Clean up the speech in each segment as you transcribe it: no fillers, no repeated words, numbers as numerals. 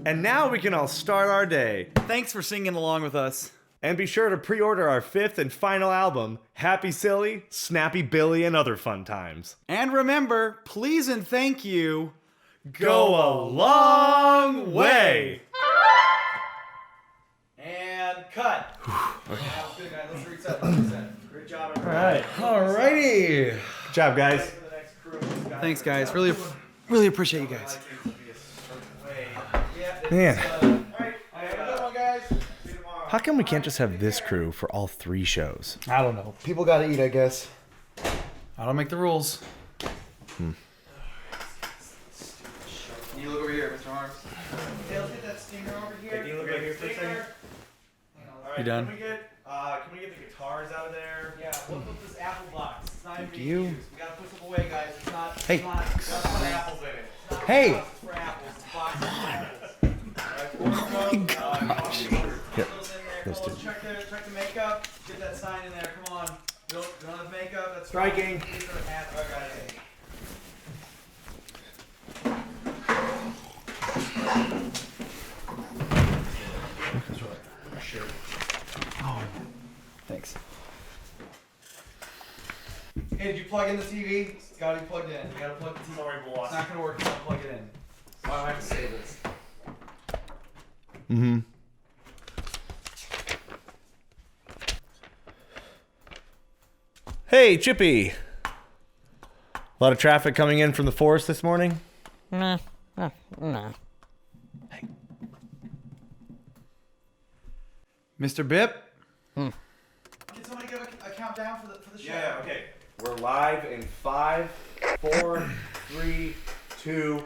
And now we can all start our day. Thanks for singing along with us. And be sure to pre-order our 5th and final album, Happy Silly, Snappy Billy, and Other Fun Times. And remember, please and thank you Go a long way! And cut. Okay. Good, guys. Let's reset. Great job, Alright. everybody. Alrighty. Good job, guys. Thanks, guys. Really appreciate you guys. Man. How come we can't just have this crew for all 3 shows? I don't know. People gotta eat, I guess. I don't make the rules. Hmm. Can you look over here, Mr. Harms? Hey, let's get that stinger over here. Can you look over here for a second? You done? Can we get the guitars out of there? Yeah, we'll put this apple box. It's not even Thank being you. used. We gotta put them away, guys. It's not. Hey. It's not for apples in it. It's not Hey. for apples. It's a box of apples. Oh my gosh. Yep. Let's check the makeup. Get that sign in there. Come on. We don't have makeup. That's Striking. These are half. All right, guys. Oh, thanks. Hey, did you plug in the TV? It's gotta be plugged in. You gotta plug the TV. Sorry, boss. It's not gonna work. You gotta plug it in. Why do I have to say this? Mm-hmm. Hey, Chippy. A lot of traffic coming in from the forest this morning? Nah. Mr. Bip? Can somebody give a countdown for the show? Yeah, okay. We're live in 5, 4, 3, 2.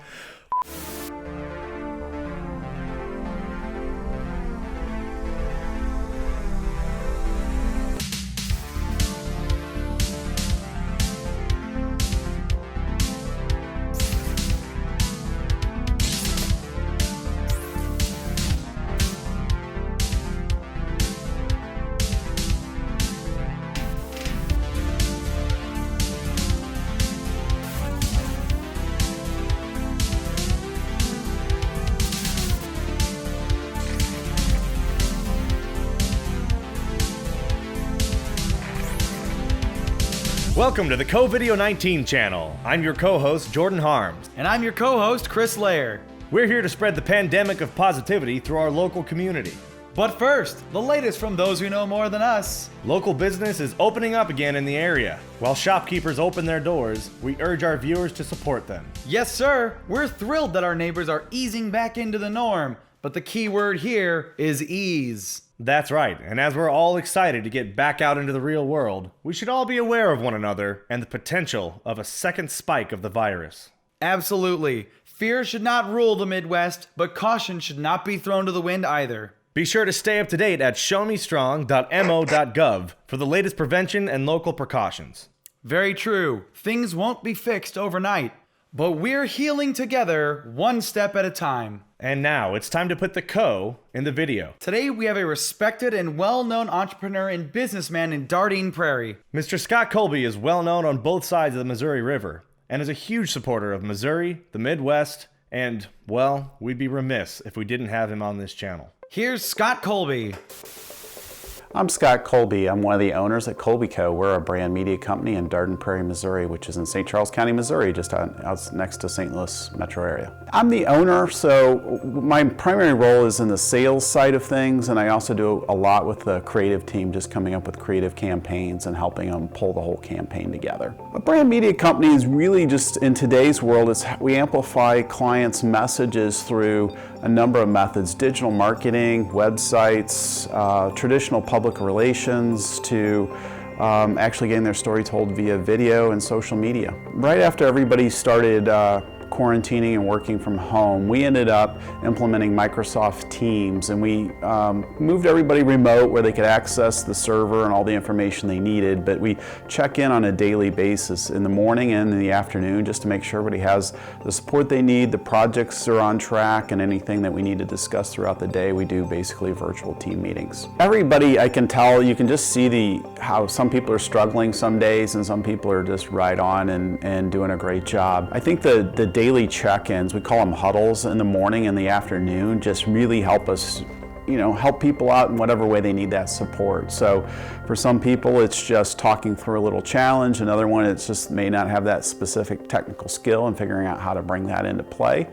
Welcome to the CoVIDEO19 channel. I'm your co-host, Jordan Harms. And I'm your co-host, Chris Lair. We're here to spread the pandemic of positivity through our local community. But first, the latest from those who know more than us. Local business is opening up again in the area. While shopkeepers open their doors, we urge our viewers to support them. Yes, sir. We're thrilled that our neighbors are easing back into the norm. But the key word here is ease. That's right, and as we're all excited to get back out into the real world, we should all be aware of one another and the potential of a second spike of the virus. Absolutely. Fear should not rule the Midwest, but caution should not be thrown to the wind either. Be sure to stay up to date at showmestrong.mo.gov for the latest prevention and local precautions. Very true. Things won't be fixed overnight, but we're healing together one step at a time. And now it's time to put the co in the video. Today we have a respected and well-known entrepreneur and businessman in Dardine Prairie. Mr. Scott Kolbe is well known on both sides of the Missouri River and is a huge supporter of Missouri, the Midwest, and, well, we'd be remiss if we didn't have him on this channel. Here's Scott Kolbe. I'm Scott Kolbe. I'm one of the owners at Kolbe Co. We're a brand media company in Dardine Prairie, Missouri, which is in St. Charles County, Missouri, just out next to St. Louis metro area. I'm the owner, so my primary role is in the sales side of things, and I also do a lot with the creative team, just coming up with creative campaigns and helping them pull the whole campaign together. A brand media company is really just, in today's world, we amplify clients' messages through a number of methods: digital marketing, websites, traditional public relations, to actually getting their story told via video and social media. Right after everybody started quarantining and working from home, we ended up implementing Microsoft Teams, and we moved everybody remote where they could access the server and all the information they needed, but we check in on a daily basis in the morning and in the afternoon just to make sure everybody has the support they need, the projects are on track, and anything that we need to discuss throughout the day, we do basically virtual team meetings. Everybody, I can tell, you can just see how some people are struggling some days and some people are just right on and doing a great job. I think the daily check-ins, we call them huddles, in the morning and the afternoon, just really help us, help people out in whatever way they need that support. So for some people, it's just talking through a little challenge. Another one, it's just may not have that specific technical skill and figuring out how to bring that into play.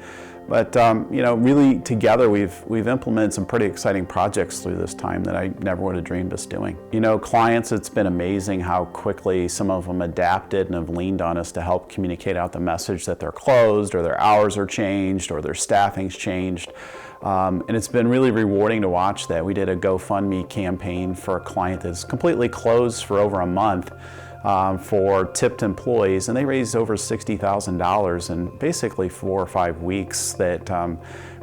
But really together we've implemented some pretty exciting projects through this time that I never would have dreamed us doing. Clients, it's been amazing how quickly some of them adapted and have leaned on us to help communicate out the message that they're closed, or their hours are changed, or their staffing's changed. And it's been really rewarding to watch that. We did a GoFundMe campaign for a client that's completely closed for over a month. For tipped employees, and they raised over $60,000 in basically 4 or 5 weeks that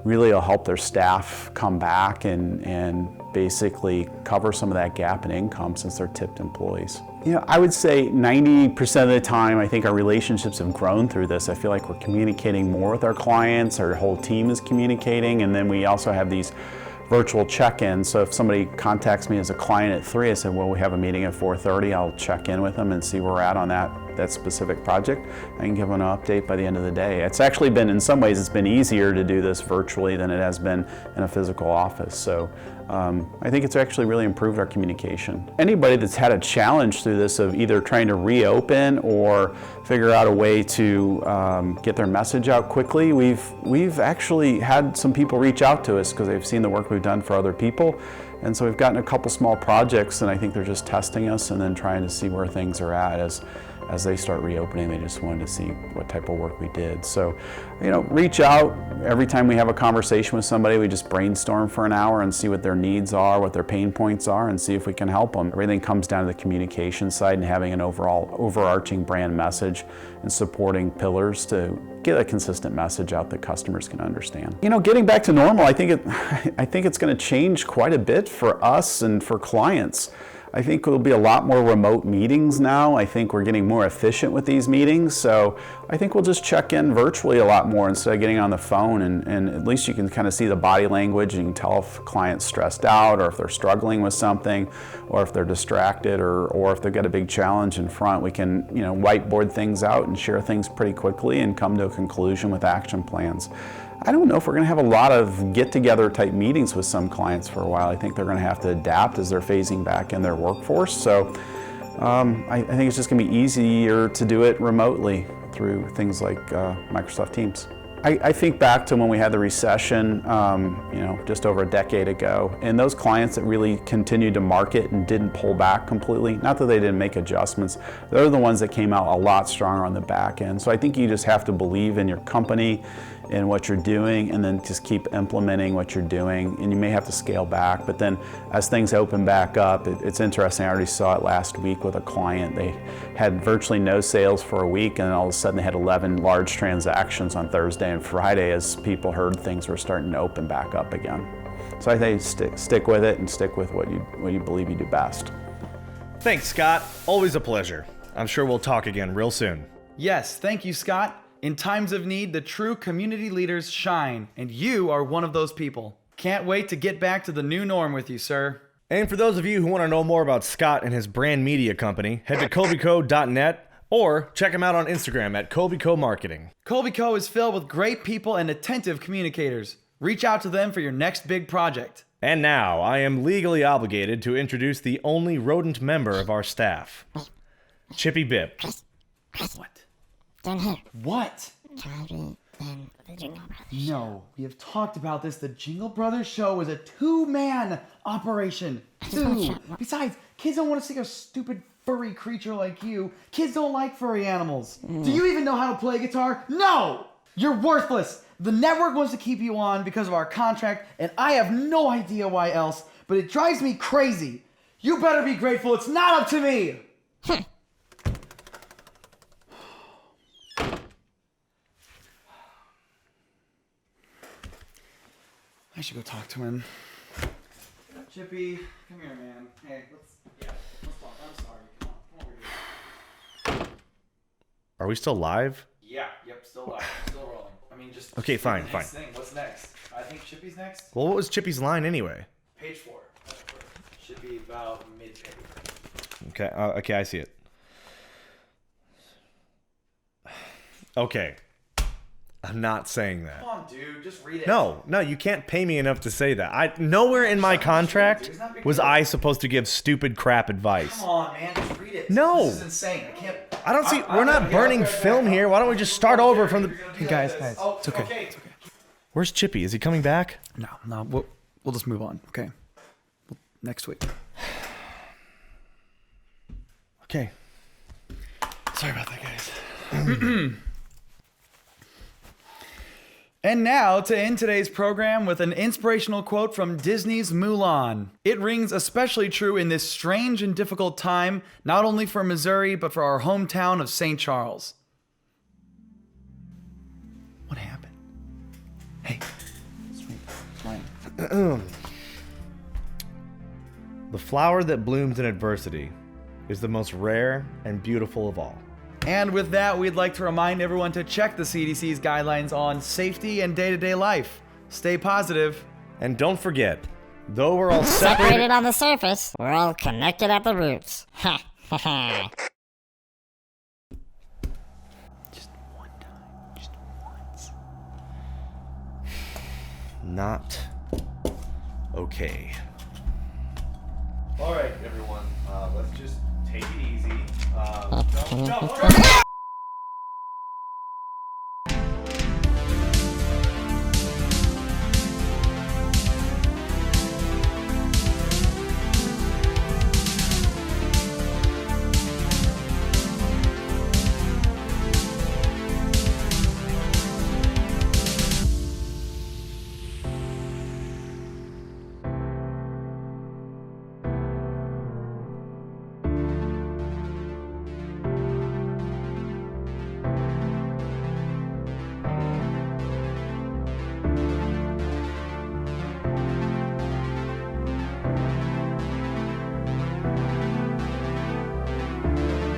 really will help their staff come back and basically cover some of that gap in income since they're tipped employees. I would say 90% of the time I think our relationships have grown through this. I feel like we're communicating more with our clients, our whole team is communicating, and then we also have these virtual check-ins. So if somebody contacts me as a client at 3, I said, well, we have a meeting at 4:30. I'll check in with them and see where we're at on that specific project. I can give them an update by the end of the day. It's actually been, in some ways, it's been easier to do this virtually than it has been in a physical office. So I think it's actually really improved our communication. Anybody that's had a challenge through this of either trying to reopen or figure out a way to get their message out quickly, we've actually had some people reach out to us because they've seen the work we've done for other people. And so we've gotten a couple small projects, and I think they're just testing us and then trying to see where things are at as they start reopening. They just wanted to see what type of work we did. So, reach out. Every time we have a conversation with somebody, we just brainstorm for an hour and see what their needs are, what their pain points are, and see if we can help them. Everything comes down to the communication side and having an overarching brand message and supporting pillars to get a consistent message out that customers can understand. Getting back to normal, I think it's going to change quite a bit for us and for clients. I think there'll be a lot more remote meetings now. I think we're getting more efficient with these meetings. So I think we'll just check in virtually a lot more instead of getting on the phone, and at least you can kind of see the body language and you can tell if a client's stressed out or if they're struggling with something or if they're distracted or if they've got a big challenge in front. We can whiteboard things out and share things pretty quickly and come to a conclusion with action plans. I don't know if we're going to have a lot of get-together type meetings with some clients for a while. I think they're going to have to adapt as they're phasing back in their workforce. So I think it's just going to be easier to do it remotely through things like Microsoft Teams. I think back to when we had the recession, just over a decade ago, and those clients that really continued to market and didn't pull back completely, not that they didn't make adjustments, they're the ones that came out a lot stronger on the back end. So I think you just have to believe in your company and what you're doing, and then just keep implementing what you're doing, and you may have to scale back. But then as things open back up, it's interesting. I already saw it last week with a client. They had virtually no sales for a week, and then all of a sudden they had 11 large transactions on Thursday and Friday as people heard things were starting to open back up again. So I think stick with it and stick with what you believe you do best. Thanks, Scott. Always a pleasure. I'm sure we'll talk again real soon. Yes, thank you, Scott. In times of need, the true community leaders shine, and you are one of those people. Can't wait to get back to the new norm with you, sir. And for those of you who want to know more about Scott and his brand media company, head to colbeco.net or check him out on Instagram at Kolbe Marketing. Kolbe is filled with great people and attentive communicators. Reach out to them for your next big project. And now, I am legally obligated to introduce the only rodent member of our staff, Chippy Bip. What? Down here. What? Calvin and the Jingle Brothers. No, we have talked about this. The Jingle Brothers show is a 2-man operation. Two. Besides, kids don't want to see a stupid furry creature like you. Kids don't like furry animals. Do you even know how to play guitar? No! You're worthless. The network wants to keep you on because of our contract, and I have no idea why else, but it drives me crazy. You better be grateful it's not up to me. I should go talk to him. Chippy, come here, man. Hey, let's talk. I'm sorry. Come over here. Are we still live? Yeah, yep, still live, still rolling. I mean, just Okay, just fine, the next thing. What's next? I think Chippy's next. Well, what was Chippy's line anyway? Page 4. Should be about mid-page. Okay, I see it. Okay. I'm not saying that. Come on, dude. Just read it. No, you can't pay me enough to say that. Nowhere in my contract was I supposed to give stupid crap advice. Come on, man. Just read it. No. This is insane. I can't. I don't see. We're not burning film here. Why don't we just start over from the? Hey, guys. It's okay. It's okay. Where's Chippy? Is he coming back? No. We'll just move on. Okay. Next week. Okay. Sorry about that, guys. And now to end today's program with an inspirational quote from Disney's Mulan. It rings especially true in this strange and difficult time, not only for Missouri, but for our hometown of St. Charles. What happened? Hey, sweet, fine. The flower that blooms in adversity is the most rare and beautiful of all. And with that, we'd like to remind everyone to check the CDC's guidelines on safety and day-to-day life. Stay positive. And don't forget, though we're all Separated on the surface, we're all connected at the roots. Ha ha ha. Just one time. Just once. not okay. All right, everyone. Let's just take it easy. Don't.